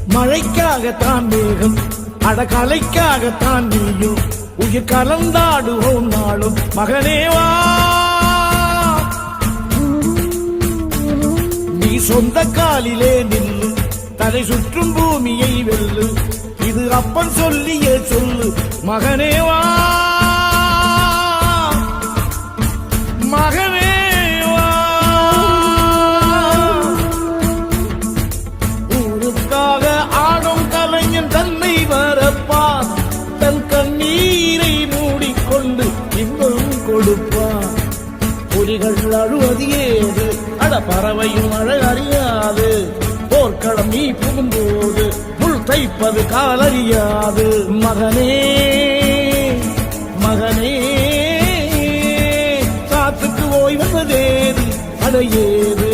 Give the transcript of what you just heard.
மழைக்காகத்தான் மேகம் அடகலைக்காகத்தான் நீயும் உயிர் கலந்தாடுவோம் நாளும் மகனேவா. நீ சொந்த காலிலே நில்லு தலை சுற்றும் பூமியை வெல்லு இது அப்பன் சொல்லியே சொல்லு மகனேவா மகனேவா. ஊருக்காக ஆடும் கலைஞன் தன்னை வரப்பான் தன் கண்ணீரை மூடிக்கொண்டு இன்பம் கொடுப்பான். புலிகள் அழுவது ஏது அட பறவையும் அழ அறியாது போர்க்களம் நீ புகும்போது முள் தைப்பது காலறியாது மகனே மகனே. காத்துக்கு ஓய்வதேது அடையேது